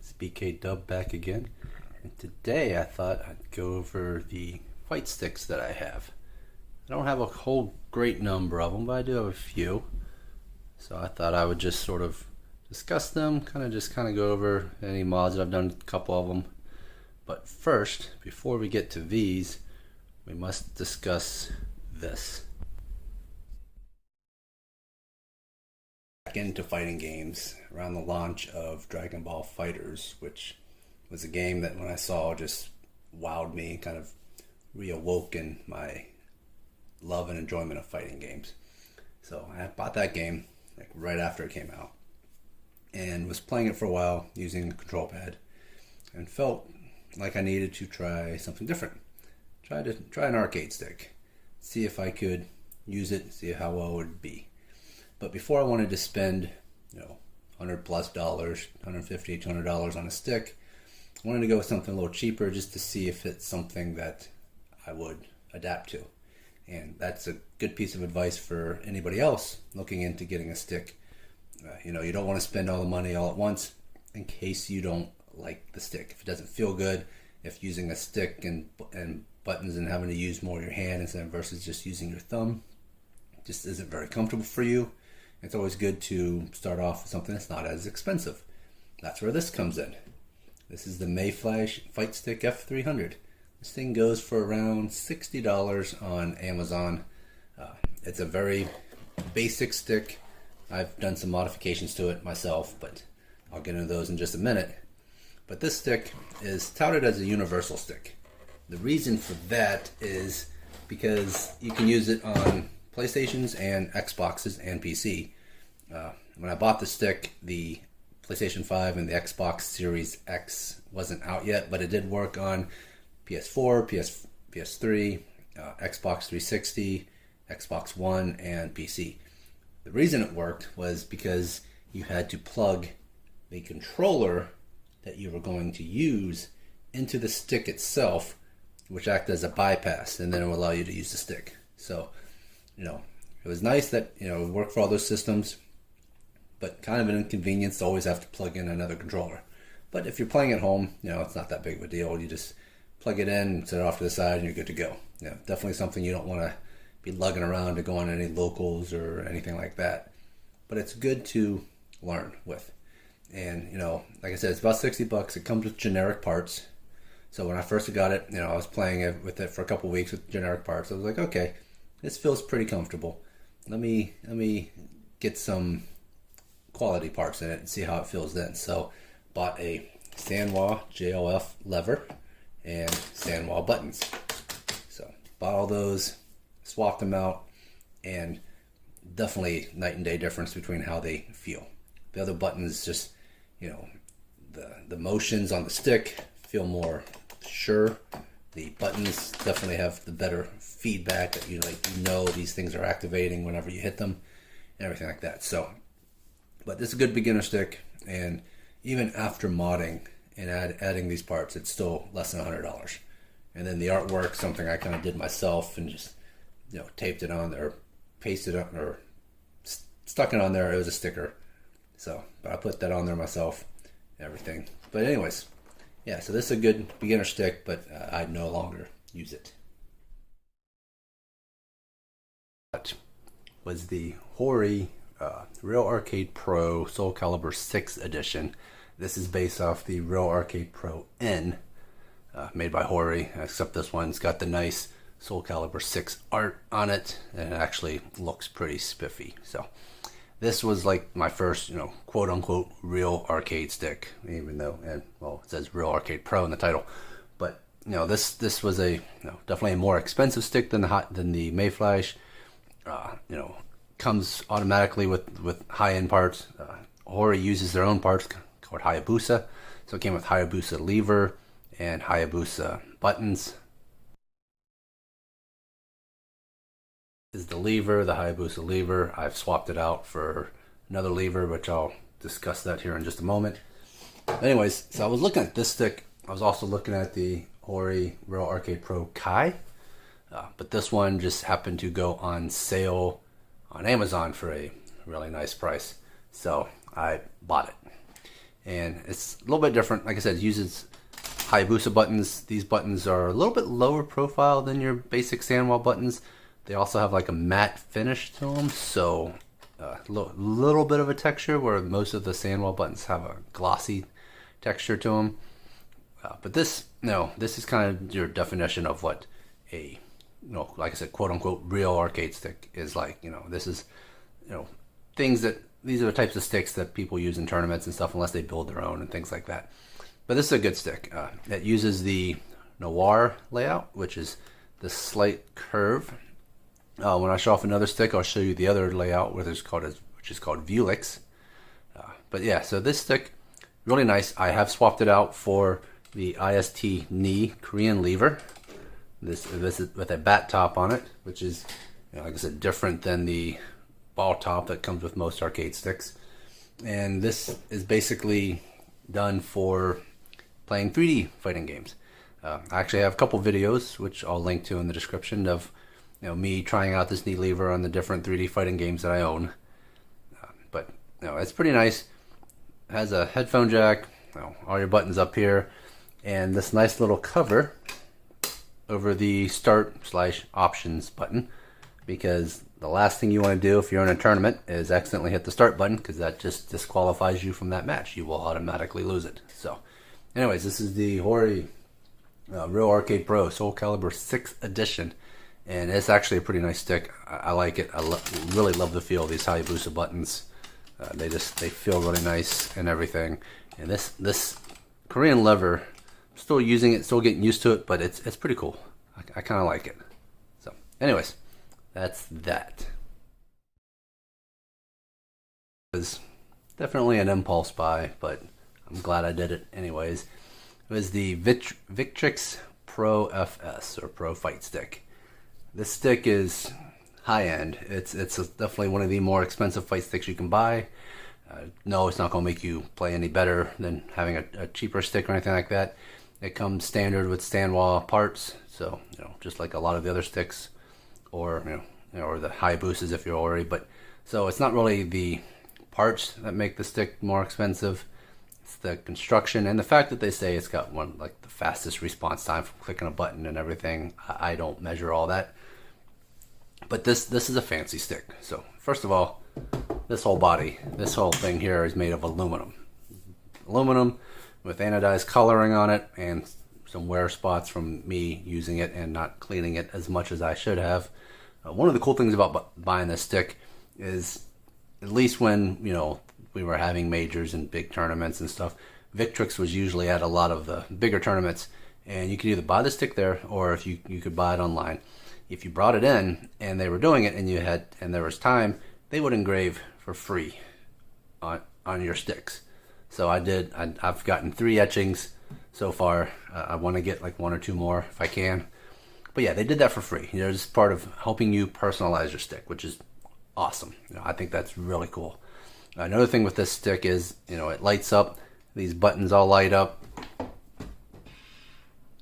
It's BK Dub back again, and today I thought I'd go over the fight sticks that I have. I don't have a whole great number of them, but I do have a few. So I thought I would just sort of discuss them, kind of go over any mods that I've done, a couple of them. But first, before we get to these, we must discuss this. Back into fighting games around the launch of Dragon Ball FighterZ, which was a game that when I saw just wowed me, kind of reawoken my love and enjoyment of fighting games. So I bought that game like right after it came out and was playing it for a while using the control pad and felt like I needed to try something different. Try an arcade stick, see if I could use it, see how well it would be. But before I wanted to spend, $100 plus, $150, $200 on a stick, I wanted to go with something a little cheaper just to see if it's something that I would adapt to. And that's a good piece of advice for anybody else looking into getting a stick. You don't want to spend all the money all at once in case you don't like the stick. If it doesn't feel good, if using a stick and buttons and having to use more of your hand instead versus just using your thumb just isn't very comfortable for you, it's always good to start off with something that's not as expensive. That's where this comes in. This is the Mayflash Fight Stick F300. This thing goes for around $60 on Amazon. It's a very basic stick. I've done some modifications to it myself, but I'll get into those in just a minute. But this stick is touted as a universal stick. The reason for that is because you can use it on PlayStations and Xboxes and PC. When I bought the stick, the PlayStation 5 and the Xbox Series X wasn't out yet, but it did work on PS4, PS3, Xbox 360, Xbox One, and PC. The reason it worked was because you had to plug the controller that you were going to use into the stick itself, which acted as a bypass, and then it would allow you to use the stick. So, it was nice that, it would work for all those systems, but kind of an inconvenience to always have to plug in another controller. But if you're playing at home, it's not that big of a deal. You just plug it in, set it off to the side, and you're good to go. Definitely something you don't want to be lugging around to go on any locals or anything like that. But it's good to learn with. And, like I said, it's about $60. It comes with generic parts. So when I first got it, I was playing it with it for a couple weeks with generic parts. I was like, okay, this feels pretty comfortable. Let me get some quality parts in it and see how it feels then. So bought a Sanwa JLF lever and Sanwa buttons. So bought all those, swapped them out, and definitely night and day difference between how they feel. The other buttons just, the motions on the stick feel more sure. The buttons definitely have the better feedback that these things are activating whenever you hit them and everything like that. So, but this is a good beginner stick, and even after modding and adding these parts, it's still less than $100. And then the artwork, something I kind of did myself and just taped it on there, pasted it or stuck it on there. It was a sticker, so but I put that on there myself, everything. But anyways, yeah, so this is a good beginner stick, but I no longer use it. That was the Hori Real Arcade Pro SoulCalibur 6 edition. This is based off the Real Arcade Pro N, made by Hori, except this one's got the nice SoulCalibur 6 art on it, and it actually looks pretty spiffy. So this was like my first, quote unquote real arcade stick, even though, it says Real Arcade Pro in the title. But this was a definitely a more expensive stick than the Mayflash. Comes automatically with high-end parts. Hori uses their own parts called Hayabusa, so it came with Hayabusa lever and Hayabusa buttons. Is the lever, the Hayabusa lever. I've swapped it out for another lever, which I'll discuss that here in just a moment. Anyways, so I was looking at this stick. I was also looking at the Hori Real Arcade Pro Kai, but this one just happened to go on sale on Amazon for a really nice price, so I bought it. and it's a little bit different. Like I said, it uses Hayabusa buttons. These buttons are a little bit lower profile than your basic sandwall buttons. They also have like a matte finish to them, so a little bit of a texture where most of the sandwall buttons have a glossy texture to them. But this is kind of your definition of what a, like I said, quote unquote real arcade stick is like. This is, these are the types of sticks that people use in tournaments and stuff, unless they build their own and things like that. But this is a good stick. It uses the Noir layout, which is the slight curve. When I show off another stick, I'll show you the other layout, which is called Victrix. But yeah, so this stick, really nice. I have swapped it out for the IST knee Korean lever. This is with a bat top on it, which is, like I said, different than the ball top that comes with most arcade sticks. And this is basically done for playing 3D fighting games. I actually have a couple videos, which I'll link to in the description, of me trying out this knee lever on the different 3D fighting games that I own. But it's pretty nice. It has a headphone jack, all your buttons up here, and this nice little cover over the start/options button, because the last thing you want to do if you're in a tournament is accidentally hit the start button, because that just disqualifies you from that match. You will automatically lose it. So anyways, this is the Hori Real Arcade Pro SoulCalibur 6th edition, and it's actually a pretty nice stick. I like it. I really love the feel of these Hayabusa buttons. They feel really nice and everything. And this Korean lever, I'm still using it, still getting used to it, but it's pretty cool. I kind of like it. So anyways, that's that. It was definitely an impulse buy, but I'm glad I did it anyways. It was the Victrix Pro Fs, or Pro Fight Stick. This stick is high end. It's definitely one of the more expensive fight sticks you can buy. No, it's not going to make you play any better than having a cheaper stick or anything like that. It comes standard with stand wall parts, so just like a lot of the other sticks, or or the Hayabusas if you're already. But so it's not really the parts that make the stick more expensive. It's the construction and the fact that they say it's got the fastest response time from clicking a button and everything. I don't measure all that. But this is a fancy stick. So first of all, this whole thing here is made of aluminum. Aluminum with anodized coloring on it, and some wear spots from me using it and not cleaning it as much as I should have. One of the cool things about buying this stick is, at least when we were having majors and big tournaments and stuff, Victrix was usually at a lot of the bigger tournaments, and you could either buy the stick there, or if you could buy it online. If you brought it in and they were doing it and there was time, they would engrave for free on your sticks. So I've gotten 3 etchings so far. I want to get like 1 or 2 more if I can. But yeah, they did that for free. It's part of helping you personalize your stick, which is awesome. I think that's really cool. Another thing with this stick is, it lights up. These buttons all light up.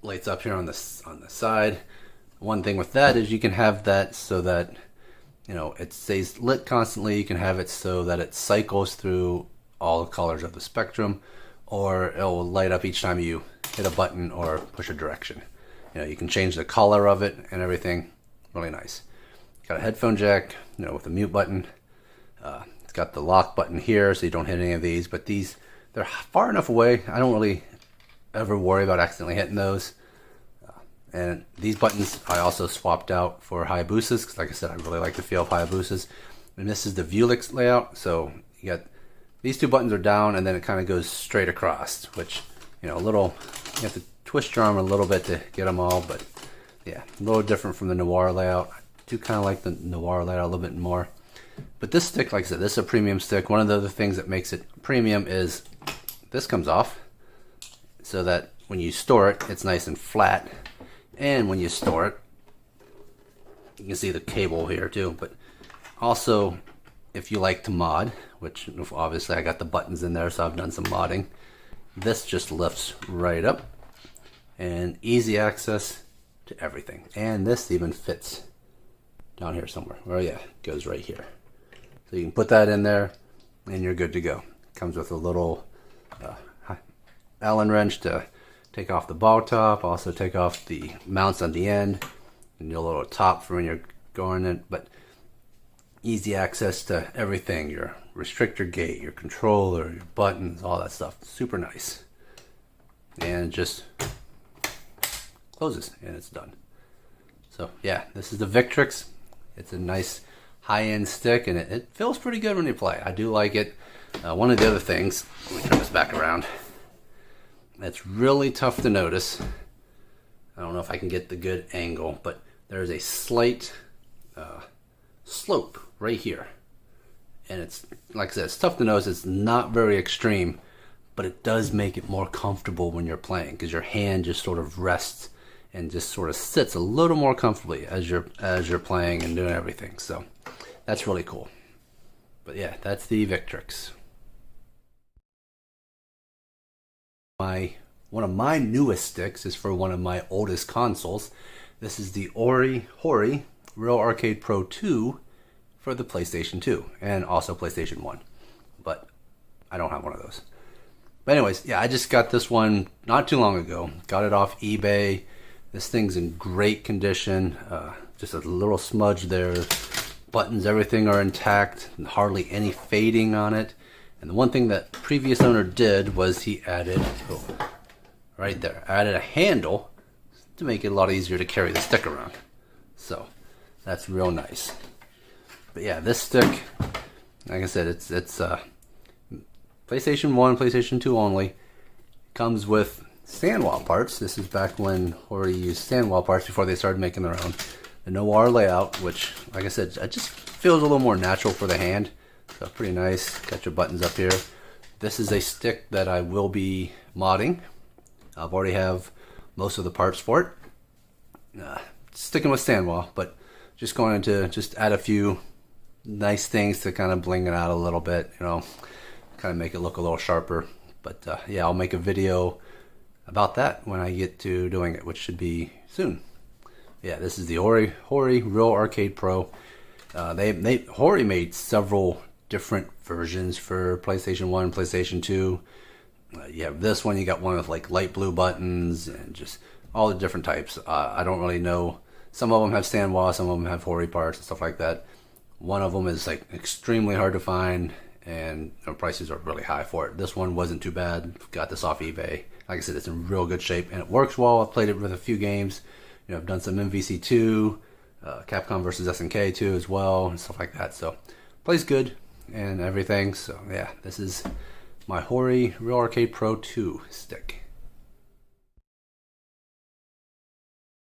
Lights up here on the side. One thing with that is you can have that so that it stays lit constantly. You can have it so that it cycles through all the colors of the spectrum, or it will light up each time you hit a button or push a direction. You can change the color of it and everything. Really nice. Got a headphone jack, with a mute button. It's got the lock button here, so you don't hit any of these. But they're far enough away. I don't really ever worry about accidentally hitting those. And these buttons I also swapped out for Hayabusas, because like I said, I really like the feel of Hayabusas. And this is the Victrix layout, so you got these 2 buttons are down, and then it kind of goes straight across, which you have to twist your arm a little bit to get them all. But yeah, a little different from the Noir layout. I do kind of like the Noir layout a little bit more. But this stick, like I said, this is a premium stick. One of the other things that makes it premium is this comes off, so that when you store it, it's nice and flat. And when you store it, you can see the cable here too. But also, if you like to mod, which obviously I got the buttons in there, so I've done some modding, this just lifts right up, and easy access to everything. And this even fits down here somewhere. Oh yeah, it goes right here. So you can put that in there and you're good to go. Comes with a little Allen wrench to take off the ball top, also take off the mounts on the end, and your little top for when you're going in, but easy access to everything, your restrictor gate, your controller, your buttons, all that stuff. Super nice. And it just closes and it's done. So yeah, this is the Victrix. It's a nice high-end stick, and it feels pretty good when you play. I do like it. One of the other things, let me turn this back around, that's really tough to notice. I don't know if I can get the good angle, but there's a slight slope right here. And it's, like I said, it's tough to notice. It's not very extreme, but it does make it more comfortable when you're playing, because your hand just sort of rests and just sort of sits a little more comfortably as you're playing and doing everything. So that's really cool. But yeah, that's the Victrix. One of my newest sticks is for one of my oldest consoles. This is the Hori Real Arcade Pro 2 for the PlayStation 2 and also PlayStation 1. But I don't have one of those. But anyways, yeah, I just got this one not too long ago. Got it off eBay. This thing's in great condition. Just a little smudge there. Buttons, everything are intact. Hardly any fading on it. And the one thing that previous owner did was he added, right there, added a handle to make it a lot easier to carry the stick around. So that's real nice. But yeah, this stick, like I said, it's PlayStation 1, PlayStation 2 only. Comes with sandwall parts. This is back when Hori used sandwall parts before they started making their own. The Noir layout, which, like I said, it just feels a little more natural for the hand. So pretty nice. Got your buttons up here. This is a stick that I will be modding. I've already have most of the parts for it. Sticking with sandwall, but just going to just add a few nice things to kind of bling it out a little bit, you know, kind of make it look a little sharper. But yeah, I'll make a video about that when I get to doing it, which should be soon. Yeah, this is the Hori Real Arcade Pro. Hori made several different versions for PlayStation 1, PlayStation 2. You have this one, you got one with like light blue buttons and just all the different types. I don't really know. Some of them have sandwall, some of them have Hori parts and stuff like that. One of them is like extremely hard to find, and the prices are really high for it. This one wasn't too bad. Got this off eBay. Like I said, it's in real good shape and it works well. I've played it with a few games. You know, I've done some MVC2, Capcom versus SNK 2 as well, and stuff like that. So plays good and everything. So yeah, this is my Hori Real Arcade Pro 2 stick.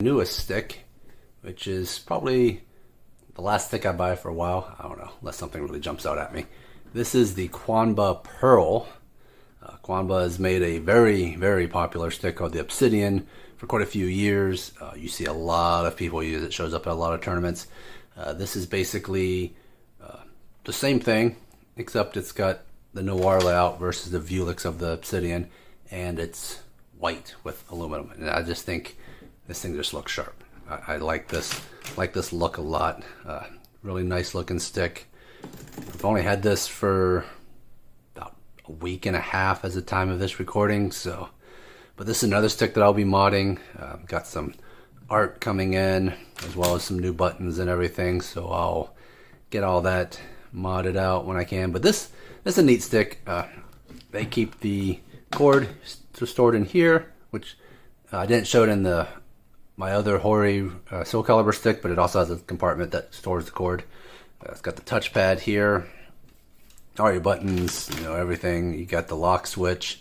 Newest stick, which is probably the last stick I buy for a while. I don't know, unless something really jumps out at me. This is the Qanba Pearl. Qanba has made a very, very popular stick called the Obsidian for quite a few years. You see a lot of people use it. Shows up at a lot of tournaments. This is basically the same thing, except it's got the Noir layout versus the Victrix of the Obsidian, and it's white with aluminum. And I just think this thing just looks sharp. I like this look a lot. Really nice looking stick. I've only had this for about a week and a half as the time of this recording, so. But this is another stick that I'll be modding. Got some art coming in, as well as some new buttons and everything, so I'll get all that modded out when I can. But this is a neat stick. They keep the cord stored in here, which I didn't show it in my other Hori SoulCalibur stick, but it also has a compartment that stores the cord. It's got the touchpad here, all your buttons, you know, everything. You got the lock switch.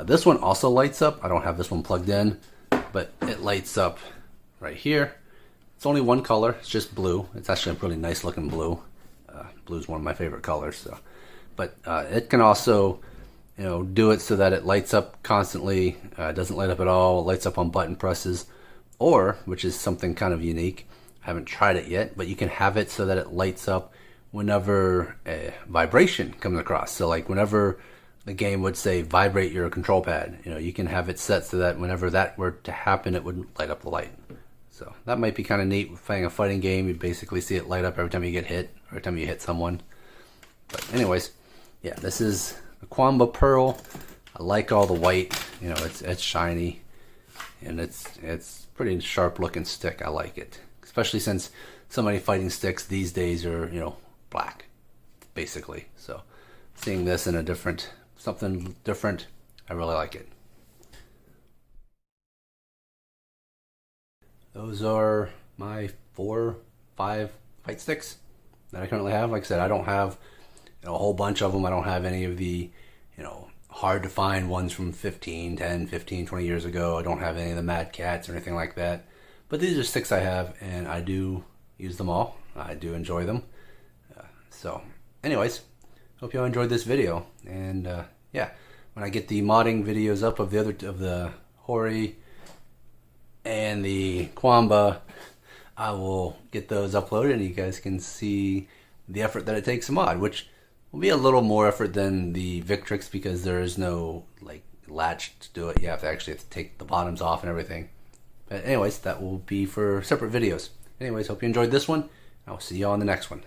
This one also lights up. I don't have this one plugged in, but it lights up right here. It's only one color. It's just blue. It's actually a really nice looking blue. Blue is one of my favorite colors. So, but it can also, you know, do it so that it lights up constantly. It doesn't light up at all. It lights up on button presses, or, which is something kind of unique. I haven't tried it yet, but you can have it so that it lights up whenever a vibration comes across. So like whenever the game would say vibrate your control pad, you know, you can have it set so that whenever that were to happen, it would light up the light. So that might be kind of neat. Playing a fighting game, you basically see it light up every time you get hit, every time you hit someone. But anyways, yeah, this is the Qanba Pearl. I like all the white, you know, it's shiny, and it's pretty sharp looking stick. I like it, especially since so many fighting sticks these days are, you know, black, basically. So seeing this in a different, something different, I really like it. Those are my 4, 5 fight sticks that I currently have. Like I said, I don't have, you know, a whole bunch of them. I don't have any of the, you know, hard to find ones from 10, 15, 20 years ago. I don't have any of the Mad Cats or anything like that. But these are sticks I have, and I do use them all. I do enjoy them. So anyways, hope you all enjoyed this video. And yeah, when I get the modding videos up of the Hori and the Qanba, I will get those uploaded, and you guys can see the effort that it takes to mod, which will be a little more effort than the Victrix, because there is no like latch to do it. You have to take the bottoms off and everything. But anyways, that will be for separate videos. Anyways, hope you enjoyed this one. I'll see you all in the next one.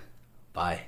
Bye.